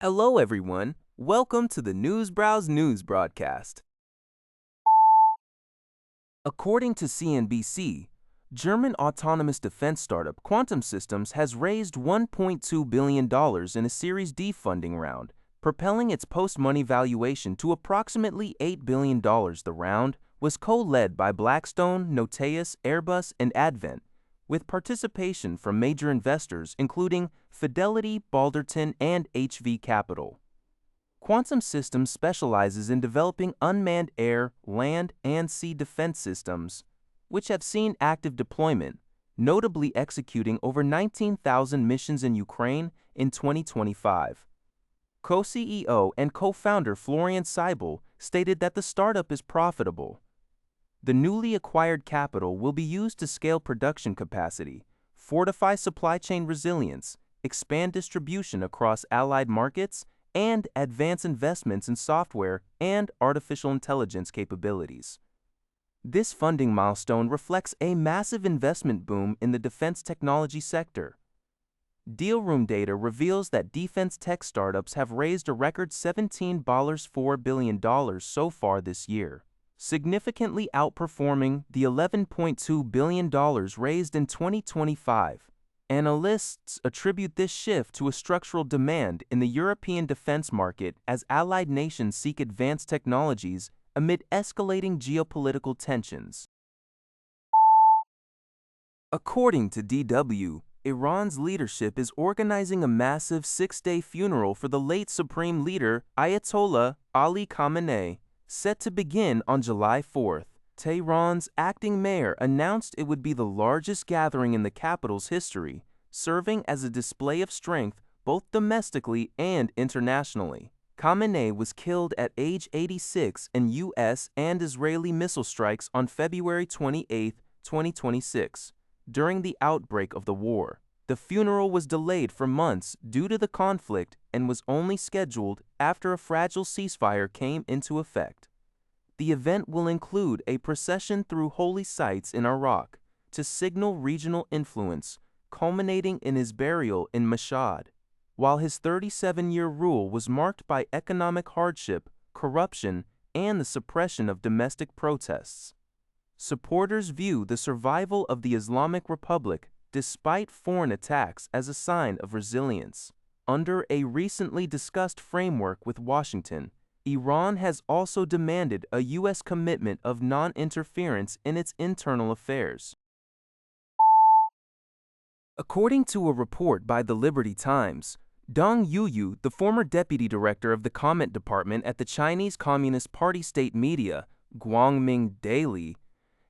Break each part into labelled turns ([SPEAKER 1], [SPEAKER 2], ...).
[SPEAKER 1] Hello, everyone. Welcome to the Newsbrowse News broadcast. According to CNBC, German autonomous defense startup Quantum Systems has raised $1.2 billion in a Series D funding round, propelling its post-money valuation to approximately $8 billion. The round was co-led by Blackstone, Noteus, Airbus, and Advent, with participation from major investors including Fidelity, Balderton, and HV Capital. Quantum Systems specializes in developing unmanned air, land, and sea defense systems, which have seen active deployment, notably executing over 19,000 missions in Ukraine in 2025. Co-CEO and co-founder Florian Seibel stated that the startup is profitable. The newly acquired capital will be used to scale production capacity, fortify supply chain resilience, expand distribution across allied markets, and advance investments in software and artificial intelligence capabilities. This funding milestone reflects a massive investment boom in the defense technology sector. Dealroom data reveals that defense tech startups have raised a record $17.4 billion so far this year, significantly outperforming the $11.2 billion raised in 2025. Analysts attribute this shift to a structural demand in the European defense market as allied nations seek advanced technologies amid escalating geopolitical tensions. According to DW, Iran's leadership is organizing a massive six-day funeral for the late Supreme Leader Ayatollah Ali Khamenei, set to begin on July 4th. Tehran's acting mayor announced it would be the largest gathering in the capital's history, serving as a display of strength both domestically and internationally. Khamenei was killed at age 86 in U.S. and Israeli missile strikes on February 28, 2026, during the outbreak of the war. The funeral was delayed for months due to the conflict and was only scheduled after a fragile ceasefire came into effect. The event will include a procession through holy sites in Iraq to signal regional influence, culminating in his burial in Mashhad. While his 37-year rule was marked by economic hardship, corruption, and the suppression of domestic protests, supporters view the survival of the Islamic Republic despite foreign attacks as a sign of resilience. Under a recently discussed framework with Washington, Iran has also demanded a U.S. commitment of non-interference in its internal affairs. According to a report by the Liberty Times, Dong Yuyu, the former deputy director of the comment department at the Chinese Communist Party state media, Guangming Daily,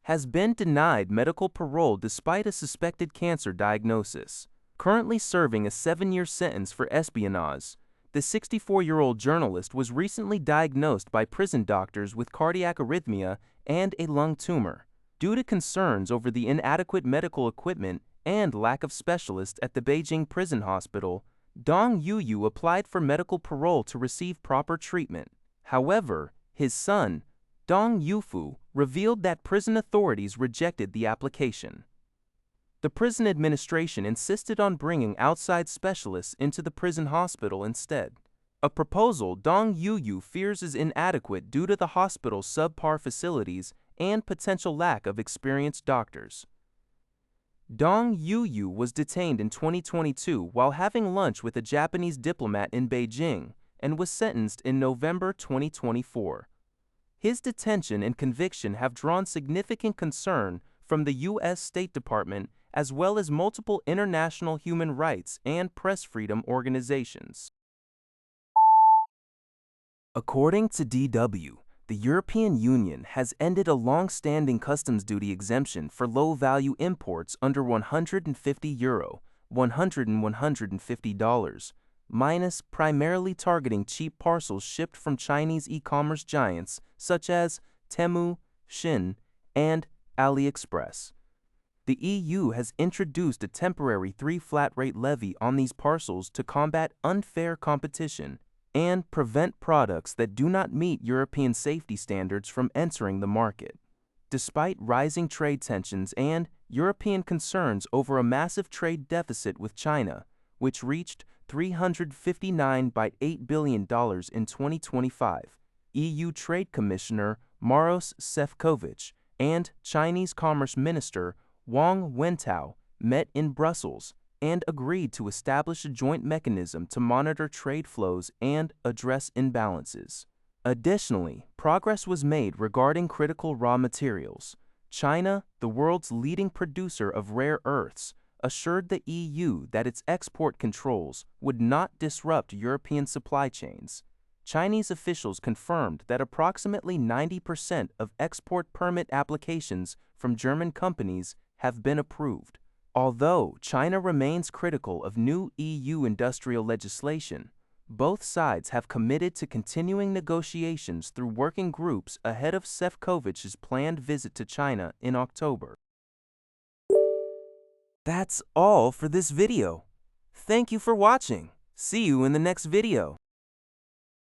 [SPEAKER 1] has been denied medical parole despite a suspected cancer diagnosis. Currently serving a 7-year sentence for espionage, the 64-year-old journalist was recently diagnosed by prison doctors with cardiac arrhythmia and a lung tumor. Due to concerns over the inadequate medical equipment and lack of specialists at the Beijing prison hospital, Dong Yuyu applied for medical parole to receive proper treatment. However, his son, Dong Yufu, revealed that prison authorities rejected the application. The prison administration insisted on bringing outside specialists into the prison hospital instead, a proposal Dong Yuyu fears is inadequate due to the hospital's subpar facilities and potential lack of experienced doctors. Dong Yuyu was detained in 2022 while having lunch with a Japanese diplomat in Beijing and was sentenced in November 2024. His detention and conviction have drawn significant concern from the U.S. State Department as well as multiple international human rights and press freedom organizations. According to DW, the European Union has ended a long-standing customs duty exemption for low-value imports under €150, $100 and $150, minus primarily targeting cheap parcels shipped from Chinese e-commerce giants such as Temu, Shein, and AliExpress. The EU has introduced a temporary 3-flat rate levy on these parcels to combat unfair competition and prevent products that do not meet European safety standards from entering the market. Despite rising trade tensions and European concerns over a massive trade deficit with China, which reached $359.8 billion in 2025. EU Trade Commissioner Maros Sefcovic and Chinese Commerce Minister Wang Wentao met in Brussels and agreed to establish a joint mechanism to monitor trade flows and address imbalances. Additionally, progress was made regarding critical raw materials. China, the world's leading producer of rare earths, assured the EU that its export controls would not disrupt European supply chains. Chinese officials confirmed that approximately 90% of export permit applications from German companies have been approved. Although China remains critical of new EU industrial legislation, both sides have committed to continuing negotiations through working groups ahead of Sefcovic's planned visit to China in October. That's all for this video. Thank you for watching. See you in the next video.